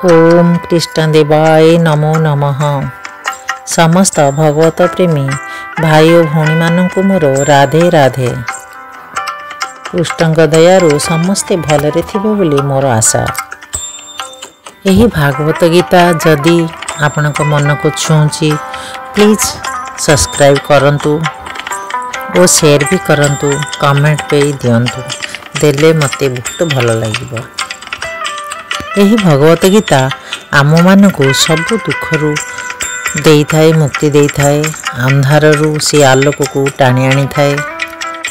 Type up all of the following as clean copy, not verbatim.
ओम कृष्णदेवाय नमो नमः। समस्त भगवत प्रेमी भाई और भौणी मानक मोर राधे राधे। कृष्ण दयारु समस्ते भलरे थिबे बोली मोर आशा। यही भागवत गीता जदि आपण मन को छुँची प्लीज सब्सक्राइब करंतु और शेयर भी करंतु, कमेंट पे दियंतु, देले मते बहुत भल लगिबो। यही भगवत गीता आम मानक सबु दुखरू दे थाए, मुक्ति दे थाए, अंधाररू से आलोक को टाणी आनी थाए।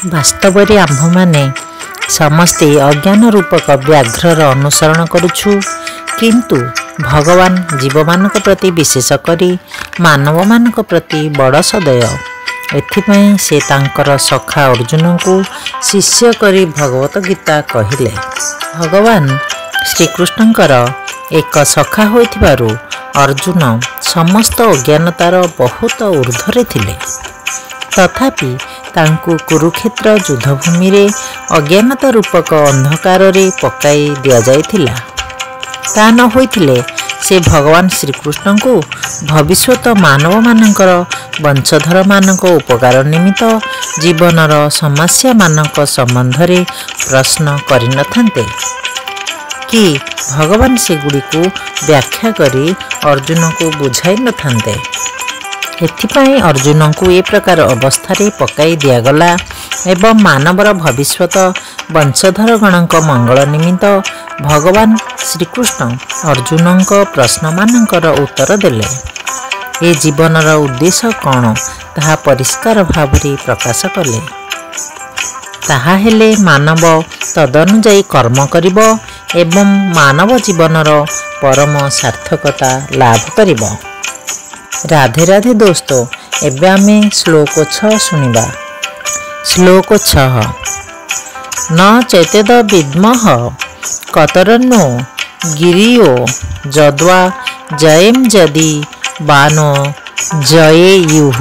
वास्तव में आम्भ माने समस्ते अज्ञान रूपक व्याघ्रर अनुसरण करुछु, किंतु भगवान जीव मानक प्रति विशेष करी मानव मानक प्रति बड़ सदय। एथिपाई से तांकर सखा अर्जुन को शिष्य करी भगवत गीता कहिले। भगवान श्रीकृष्णकर एक सखा होइथिबारु अर्जुन समस्त अज्ञानतार बहुत ऊर्ध्वरे थिले। तथापि तांकु कुरुक्षेत्र युद्धभूमि रे अज्ञानता रूपक अंधकार रे पकाई दिया जाइथिला। ता न होइथिले से भगवान श्रीकृष्ण को भविष्यत मानव मानकर वंशधर मानक उपकार निमित्त जीवनर समस्या मानक संबंध रे प्रश्न करिनथान्ते कि भगवान सेगुड़ी को व्याख्या करी अर्जुन को बुझाई न थांते। एथिपाई अर्जुन को ए प्रकार अवस्था रे पकाई दियागला एवं मानवर भविष्यत वंशधर गणक मंगल निमित्त भगवान श्रीकृष्ण अर्जुन प्रश्न मानकर उत्तर देले। ए जीवनर उद्देश्य कौन ताहा परिष्कार भाव रे प्रकाश कले। ताहा हेले मानव तदनुजाई कर्म करिबो एवं मानव जीवनर परम सार्थकता लाभ करिबो। राधे राधे दोस्तों, एबे आमे श्लोक 6 सुनिबा। श्लोक 6 न चैतेद विद्मः कतरन्नो गिरियो जद्वा जयेम जदि बानो जयेयुः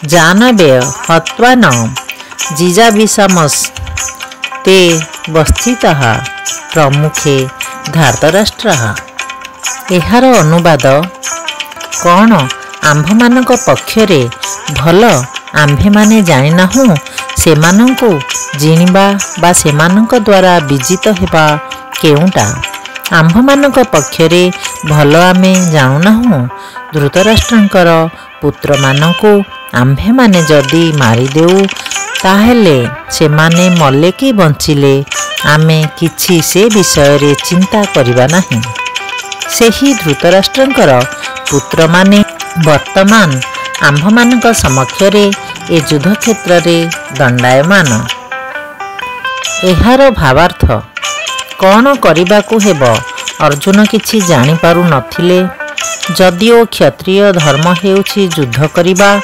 जानवे हत्वा न जिजाविषामस् ते वस्थितः प्रमुखे धार्तराष्ट्रः। एहार अनुवाद कौन आम्भ मानक पक्षरे भल आम्भे माने जानि नाहु सेमानंकु जिनिबा बा सेमानंक द्वारा विजित हेबा केउटा। आम्भ मानक पक्षरे भल आमे जानु नाहु धृतराष्ट्रंकर पुत्र मानकु आम्भे माने जदि मारी देउ ताहेले सेमाने मले कि बंचिले आमे किछि से विषय रे चिंता करिबा नाही। सेही धृतराष्ट्रंकर पुत्र माने वर्तमान आम्भ मानक समक्षरे ए युद्ध क्षेत्र रे दंडायमान। एहार भावार्थ कौन करिबाकु हेबो अर्जुन किछि जानि पारु नथिले। जदिओ क्षत्रिय धर्म हेउछि युद्ध करिबा,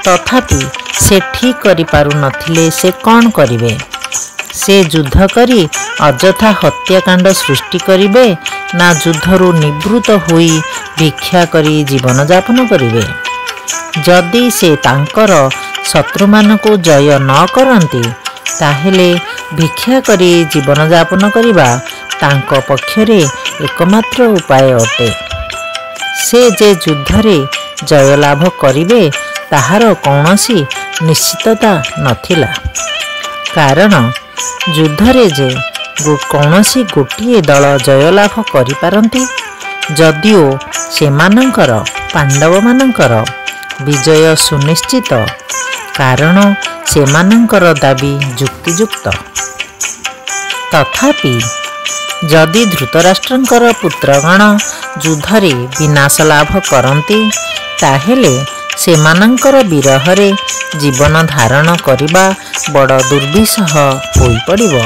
तथापि से ठीक करि पारु नथिले से कौन करिवे। से युद्ध करी अଯଥା हत्याकांड सृष्टि करिवे ना युद्धरु निवृत्त होई भिक्षा करी जीवन यापन करिवे। जदि से तांकर शत्रु मानकु जय न करंती ताहेले भिक्षा करी जीवन यापन करिबा तांको पक्षरे एकमात्र उपाय अटे। से जे युद्धरे जय लाभ करिवे ताहार कौनसी निश्चितता नथिला, कारण युद्धरे जे कौनसी गोटिए दल जयलाभ करि पारंती। जदिओ सेमानंकर पांडव मानंकर विजय सुनिश्चित, कारण सेमानंकर दाबी युक्तियुक्त। तथापि जदि धृतराष्ट्रंकर पुत्रगण युद्धरे विनाश लाभ करंती ताहेले सेमानंकर विरहरे जीवन धारण करिबा बड़ दुर्विषह होई पड़िबो।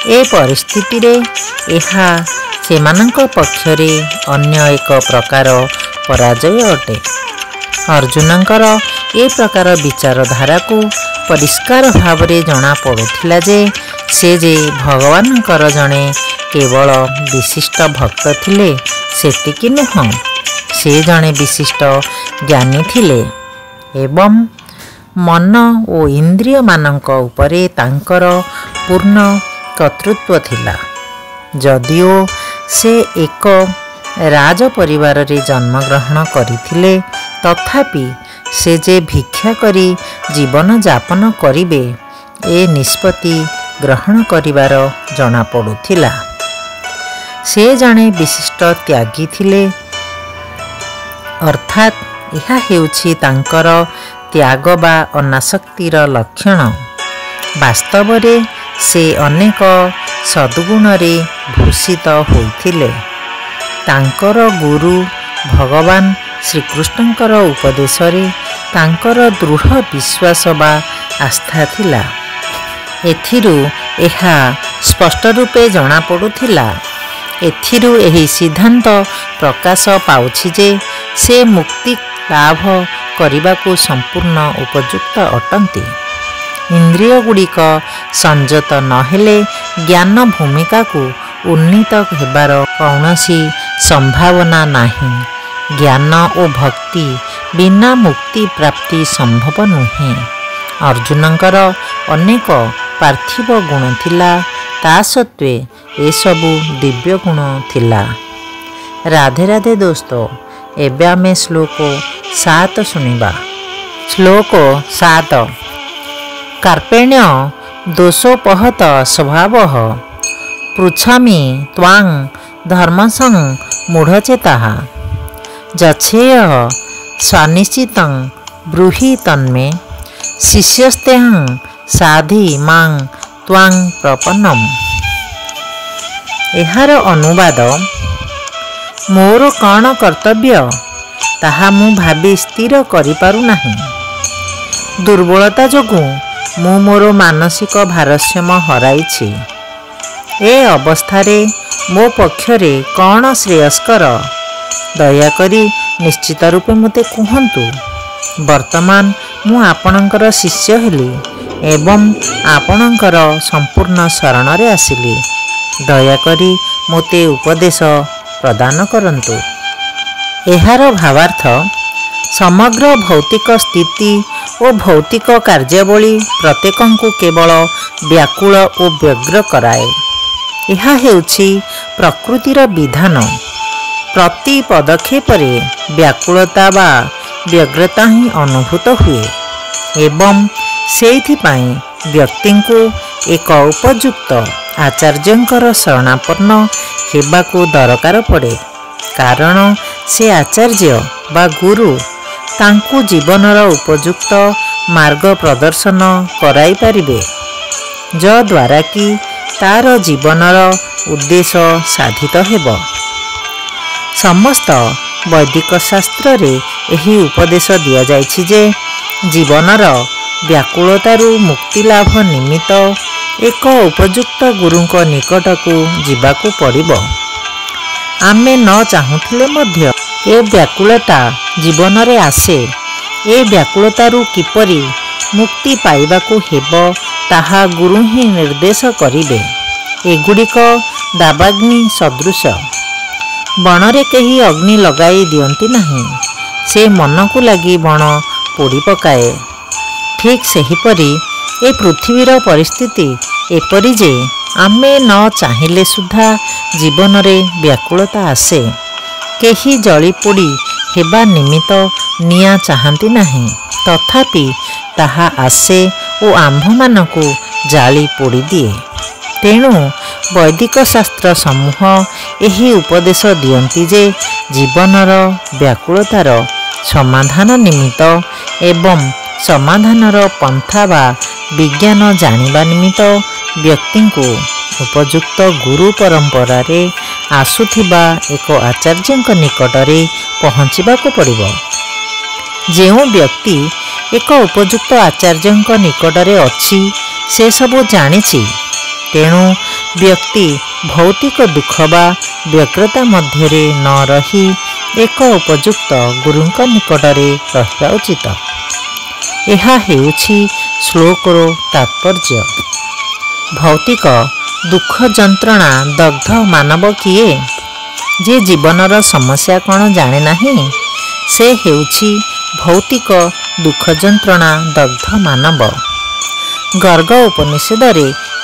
ए परिस्थिति रे एहा सेमानंक पक्षरे अन्य एक प्रकार पराजय अटे। अर्जुनंकर ए प्रकार विचारधारा को परिष्कार भाव रे जना पड़ुथिला जे से जे भगवानंकर जणे केवल विशिष्ट भक्त थिले सेतिकी नुह, से जणे विशिष्ट ज्ञानी थिले एवं मन और इंद्रिय मानक उपरे तांकर पूर्ण कर्तृत्व थिला। जदिओ से एक राज परिवार रे जन्मग्रहण करथिले तथापि से जे भिक्षा करी जीवन यापन करिवे ए निष्पत्ति ग्रहण करिवार जना पड़ुथिला। से जणे विशिष्ट त्यागी थिले अर्थात यह हेउछि तांकर त्याग बा अनासक्तिर लक्षण। वास्तव रे से अनेक सद्गुण रे भूषित होइथिले। तांकर गुरु भगवान श्रीकृष्णकर उपदेश रे तांकर दृढ़ विश्वास बा आस्था थिला। एथिरु एहा स्पष्ट रूपे जना पड़ुथिला। एथिरु एही सिद्धांत प्रकाश पाउछि जे से मुक्ति लाभ करने संपूर्ण उपयुक्त अटंती। इंद्रिय गुड़िक संजत नहेले ज्ञान भूमिका को उन्नीत हेबार कौनसी संभावना नाही। ज्ञान और भक्ति बिना मुक्ति प्राप्ति संभव नुहे। अर्जुनंकर अनेक पार्थिव गुण थिला ता सत्वे ए सबु दिव्य गुण थिला। राधे राधे दोस्तों, एबे आमे श्लोक 7 सुनिबा। श्लोक 7 कार्पेण्य दोषोपहत स्वभावः पृच्छामि त्वां धर्मसं मूढ़चेताः यच्छेयः स्वानिश्चितं ब्रूहि तन्मे शिष्यस्तेहं साधि मां त्वां प्रपन्नम्। एहार अनुवाद मोर कौन कर्तव्य ताहा मु भाबी स्थिर करि पारु नाही। दुर्बलता जोगु मु मोर मानसिक भारसाम्य हराइछि। ए अवस्थारे मो पक्षरे कौन श्रेयस्कर दयाकरी निश्चित रूपे मते कुहंतु। वर्तमान मु आपणकर शिष्य हेली एवं आपणकर संपूर्ण शरण रे आसिली। दयाकरी मोते उपदेश प्रदान करंतु। एहार भावार्थ समग्र भौतिक स्थिति और भौतिक कार्यावली प्रत्येकंकु केवल व्याकुल और व्यग्र कराए। यह हेउछि प्रकृतिर विधान। प्रति पदक्षेपरे व्याकुलता बा व्यग्रता ही अनुभूत हुए एवं सेइथिपाई व्यक्तिंकु एक उपयुक्त आचार्यंकर शरणापन्न हेबाकु दरकार पड़े। कारण से आचार्य बा गुरु तांकु जीवनर उपयुक्त मार्ग प्रदर्शन कराई पारिबे, जद्वारा कि तार जीवनर उद्देश्य साधित हेबो। समस्त वैदिक शास्त्र रे एही उपदेश दिया जाइछि जे जीवनर व्याकुलतारू मुक्ति लाभ निमित्त एक उपयुक्त गुरुंक निकटकू जीवाकू पड़िबो। आमे न चाहुथिले मध्य ए व्याकुलता जीवन रे आसे। ए व्याकुलतारू किपरि मुक्ति पाइबाकू हेबो ताहा गुरु ही निर्देश करिबे। एगुड़िक दावाग्नि सदृश। बणरे केही अग्नि लगाई दियंती नहीं, से मन को लगी बण पोड़ी पकाए। ठीक सेहीपरि ए पृथ्वीर परिस्थिति एपरि जे आमे न चाहिले सुधा जीवन रे व्याकुलता आसे। केही जली पोड़ी हेबा निमित्त निया चाहती नहीं, तथापि ताहा आसे ओ आंभ मानकु जाली पोड़ी दिए। तेणु वैदिक शास्त्र समूह एही उपदेश दियंती जे जीवनर व्याकुलतार समाधान निमित्त एवं समाधानर पंथा बा विज्ञान जानिबा निमित्त व्यक्ति को उपयुक्त गुरु परंपरा रे आसुथिबा एक आचार्यंक निकटरे पहुँचवाक पड़िबो। जेउ व्यक्ति एक उपयुक्त आचार्यंक निकटरे अछि से सबु जानिछि। तेणु व्यक्ति भौतिक दुख बा व्यग्रता मध्यरे न रही एक उपयुक्त गुरुंक निकटरे रहिबा उचित। यह हेउछि श्लोकर तात्पर्य। भौतिक दुख जंत्रणा दग्ध मानव किए? जे जीवनर समस्या कौन जाने नहीं, से हेउछि भौतिक दुख जंत्रणा दग्ध मानव। गर्ग उपनिषद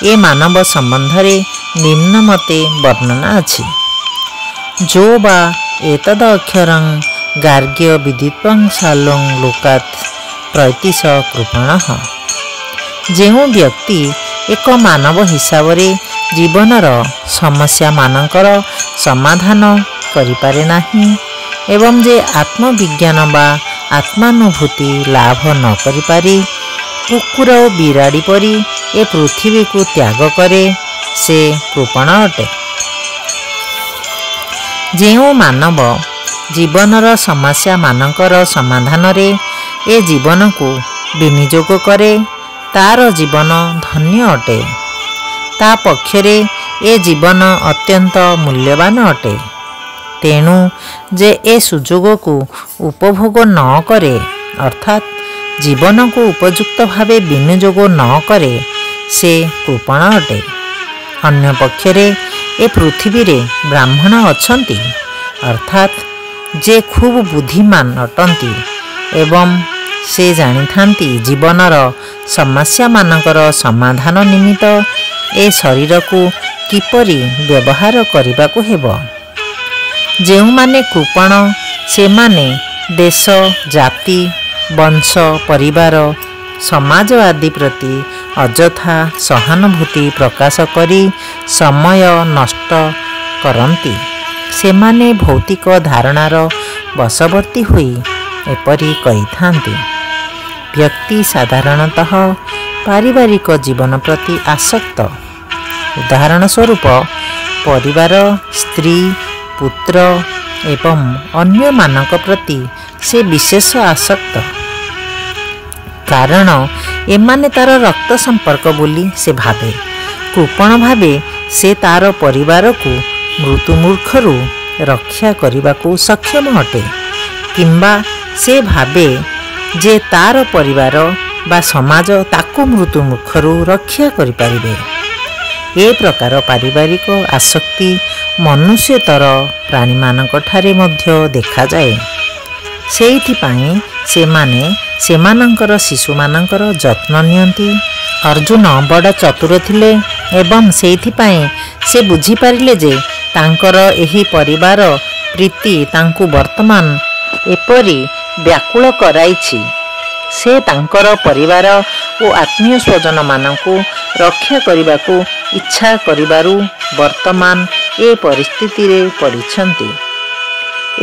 ए मानव संबंध रे निम्न मते वर्णना अछि। जो बा एतद अक्षरं गार्ग्य विदित्वं सालों लोकात् प्रैतिश कृपणः। ଯେଉଁ ବ୍ୟକ୍ତି ଏକ ମାନବ ହିସାବରେ ଜୀବନର ସମସ୍ୟାମାନଙ୍କର ସମାଧାନ କରିପାରେ ନାହିଁ ଏବଂ ଯେ ଆତ୍ମବିଜ୍ଞାନ ବା ଆତ୍ମାନୁଭୂତି ଲାଭ ନ କରିପାରି କୁକୁର ଓ ବିରାଡ଼ି ପରି ଏ ପୃଥିବୀକୁ ତ୍ୟାଗ କରେ ସେ କୃପଣ ଅଟେ। ଯେଉଁ ମାନବ ଜୀବନର ସମସ୍ୟାମାନଙ୍କର ସମାଧାନରେ ଏ ଜୀବନକୁ ବିନିଯୋଗ କରେ ତାର ଜୀବନ ଧନ୍ୟ ଅଟେ। ତା ପକ୍ଷରେ ଏ ଜୀବନ ଅତ୍ୟନ୍ତ ମୂଲ୍ୟବାନ ଅଟେ। ତେଣୁ ଯେ ଏ ସୁଯୋଗକୁ ଉପଭୋଗ ନ କରେ ଅର୍ଥାତ୍ ଜୀବନକୁ ଉପଯୁକ୍ତ ଭାବେ ବିନିଯୋଗ ନ କରେ ସେ କୃପଣ ଅଟେ। ଅନ୍ୟପକ୍ଷରେ ଏ ପୃଥିବୀରେ ବ୍ରାହ୍ମଣ ଅଛନ୍ତି ଅର୍ଥାତ୍ ଯେ ଖୁବ୍ ବୁଦ୍ଧିମାନ ଅଟନ୍ତି ଏବଂ ସେ ଜାଣିଥାନ୍ତି ଜୀବନର ସମସ୍ୟାମାନଙ୍କର ସମାଧାନ ନିମିତ୍ତ ଏ ଶରୀରକୁ କିପରି ବ୍ୟବହାର କରିବାକୁ ହେବ। ଯେଉଁମାନେ କୃପଣ ସେମାନେ ଦେଶ ଜାତି ବଂଶ ପରିବାର ସମାଜ ଆଦି ପ୍ରତି ଅଯଥା ସହାନୁଭୂତି ପ୍ରକାଶ କରି ସମୟ ନଷ୍ଟ କରନ୍ତି। ସେମାନେ ଭୌତିକ ଧାରଣାର ବଶବର୍ତ୍ତୀ ହୋଇ ଏପରି କହିଥାନ୍ତି। ବ୍ୟକ୍ତି ସାଧାରଣତଃ ପାରିବାରିକ ଜୀବନ ପ୍ରତି ଆସକ୍ତ। ଉଦାହରଣ ସ୍ୱରୂପ ପରିବାର ସ୍ତ୍ରୀ ପୁତ୍ର ଏବଂ ଅନ୍ୟମାନଙ୍କ ପ୍ରତି ସେ ବିଶେଷ ଆସକ୍ତ। କାରଣ ଏମାନେ ତାର ରକ୍ତ ସମ୍ପର୍କ ବୋଲି ସେ ଭାବେ। କୃପଣ ଭାବେ ସେ ତାର ପରିବାରକୁ ମୃତ୍ୟୁମୁଖରୁ ରକ୍ଷା କରିବାକୁ ସକ୍ଷମ ଅଟେ କିମ୍ବା ସେ ଭାବେ ଯେ ତାର ପରିବାର ବା ସମାଜ ତାକୁ ମୃତ୍ୟୁମୁଖରୁ ରକ୍ଷା କରିପାରିବେ। ଏ ପ୍ରକାର ପାରିବାରିକ ଆସକ୍ତି ମନୁଷ୍ୟତର ପ୍ରାଣୀମାନଙ୍କଠାରେ ମଧ୍ୟ ଦେଖାଯାଏ। ସେଇଥିପାଇଁ ସେମାନେ ସେମାନଙ୍କର ଶିଶୁମାନଙ୍କର ଯତ୍ନ ନିଅନ୍ତି। ଅର୍ଜୁନ ବଡ଼ ଚତୁର ଥିଲେ ଏବଂ ସେଇଥିପାଇଁ ସେ ବୁଝିପାରିଲେ ଯେ ତାଙ୍କର ଏହି ପରିବାର ପ୍ରୀତି ତାଙ୍କୁ ବର୍ତ୍ତମାନ ଏପରି ବ୍ୟାକୁଳ କରାଇଛି। ସେ ତାଙ୍କର ପରିବାର ଓ ଆତ୍ମୀୟ ସ୍ୱଜନମାନଙ୍କୁ ରକ୍ଷା କରିବାକୁ ଇଚ୍ଛା କରିବାରୁ ବର୍ତ୍ତମାନ ଏ ପରିସ୍ଥିତିରେ ପଡ଼ିଛନ୍ତି।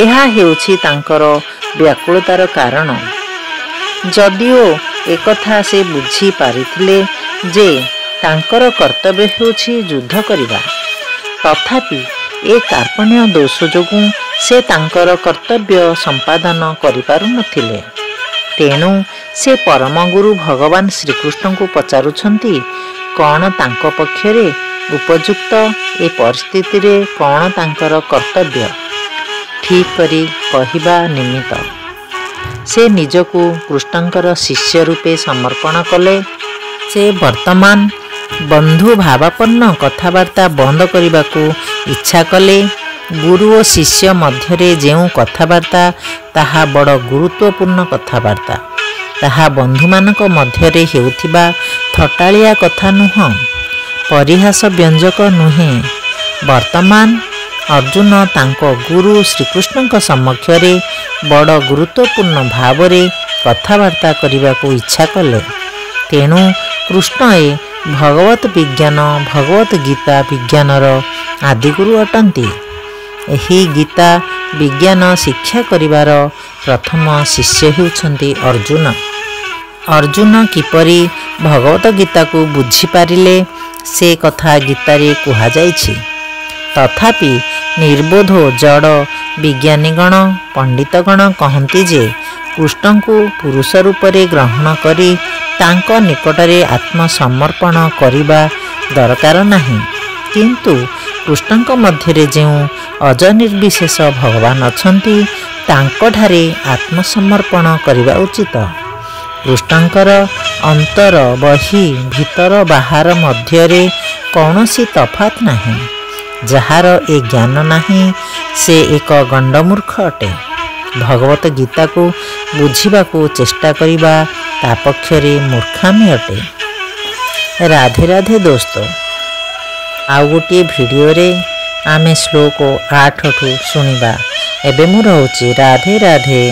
ଏହା ହେଉଛି ତାଙ୍କର ବ୍ୟାକୁଳତାର କାରଣ। ଯଦିଓ ଏକଥା ସେ ବୁଝି ପାରିଥିଲେ ଯେ ତାଙ୍କର କର୍ତ୍ତବ୍ୟ ହେଉଛି ଯୁଦ୍ଧ କରିବା, ତଥାପି ଏ କାର୍ପଣ୍ୟ ଦୋଷ ଯୋଗୁଁ ସେ ତାଙ୍କର କର୍ତ୍ତବ୍ୟ ସମ୍ପାଦନ କରିପାରୁନଥିଲେ। ତେଣୁ ସେ ପରମଗୁରୁ ଭଗବାନ ଶ୍ରୀକୃଷ୍ଣଙ୍କୁ ପଚାରୁଛନ୍ତି କ'ଣ ତାଙ୍କ ପକ୍ଷରେ ଉପଯୁକ୍ତ ଏ ପରିସ୍ଥିତିରେ କ'ଣ ତାଙ୍କର କର୍ତ୍ତବ୍ୟ ଠିକ୍ କରି କହିବା ନିମିତ୍ତ ସେ ନିଜକୁ କୃଷ୍ଣଙ୍କର ଶିଷ୍ୟ ରୂପେ ସମର୍ପଣ କଲେ। ସେ ବର୍ତ୍ତମାନ ବନ୍ଧୁ ଭାବାପନ୍ନ କଥାବାର୍ତ୍ତା ବନ୍ଦ କରିବାକୁ ଇଚ୍ଛା କଲେ। ଗୁରୁ ଓ ଶିଷ୍ୟ ମଧ୍ୟରେ ଯେଉଁ କଥାବାର୍ତ୍ତା ତାହା ବଡ଼ ଗୁରୁତ୍ୱପୂର୍ଣ୍ଣ କଥାବାର୍ତ୍ତା। ତାହା ବନ୍ଧୁମାନଙ୍କ ମଧ୍ୟରେ ହେଉଥିବା ଥଟ୍ଟାଳିଆ କଥା ନୁହଁ, ପରିହାସ ବ୍ୟଞ୍ଜକ ନୁହେଁ। ବର୍ତ୍ତମାନ ଅର୍ଜୁନ ତାଙ୍କ ଗୁରୁ ଶ୍ରୀକୃଷ୍ଣଙ୍କ ସମକ୍ଷରେ ବଡ଼ ଗୁରୁତ୍ୱପୂର୍ଣ୍ଣ ଭାବରେ କଥାବାର୍ତ୍ତା କରିବାକୁ ଇଚ୍ଛା କଲେ। ତେଣୁ କୃଷ୍ଣ ଏ ଭଗବତ ବିଜ୍ଞାନ ଭଗବତ ଗୀତା ବିଜ୍ଞାନର ଆଦିଗୁରୁ ଅଟନ୍ତି। ଏହି ଗୀତା ବିଜ୍ଞାନ ଶିକ୍ଷା କରିବାର ପ୍ରଥମ ଶିଷ୍ୟ ହେଉଛନ୍ତି ଅର୍ଜୁନ। ଅର୍ଜୁନ କିପରି ଭଗବତ ଗୀତାକୁ ବୁଝିପାରିଲେ ସେ କଥା ଗୀତାରେ କୁହାଯାଇଛି। ତଥାପି ନିର୍ବୋଧ ଜଡ଼ ବିଜ୍ଞାନୀଗଣ ପଣ୍ଡିତଗଣ କହନ୍ତି ଯେ କୃଷ୍ଣଙ୍କୁ ପୁରୁଷ ରୂପରେ ଗ୍ରହଣ କରି ତାଙ୍କ ନିକଟରେ ଆତ୍ମସମର୍ପଣ କରିବା ଦରକାର ନାହିଁ। କିନ୍ତୁ କୃଷ୍ଣଙ୍କ ମଧ୍ୟରେ ଯେଉଁ ଅଜନିର୍ବିଶେଷ ଭଗବାନ ଅଛନ୍ତି ତାଙ୍କଠାରେ ଆତ୍ମସମର୍ପଣ କରିବା ଉଚିତ। କୃଷ୍ଣଙ୍କର ଅନ୍ତର ବହି ଭିତର ବାହାର ମଧ୍ୟରେ କୌଣସି ତଫାତ ନାହିଁ। ଯାହାର ଏ ଜ୍ଞାନ ନାହିଁ ସେ ଏକ ଗଣ୍ଡମୂର୍ଖ ଅଟେ। ଭଗବତ ଗୀତାକୁ ବୁଝିବାକୁ ଚେଷ୍ଟା କରିବା ତା ପକ୍ଷରେ ମୂର୍ଖାମି ଅଟେ। ରାଧେ ରାଧେ ଦୋସ୍ତ, ଆଉ ଗୋଟିଏ ଭିଡ଼ିଓରେ आमे श्लोक 8 ठू शुणिबा। एबे मु रहूची। राधे राधे।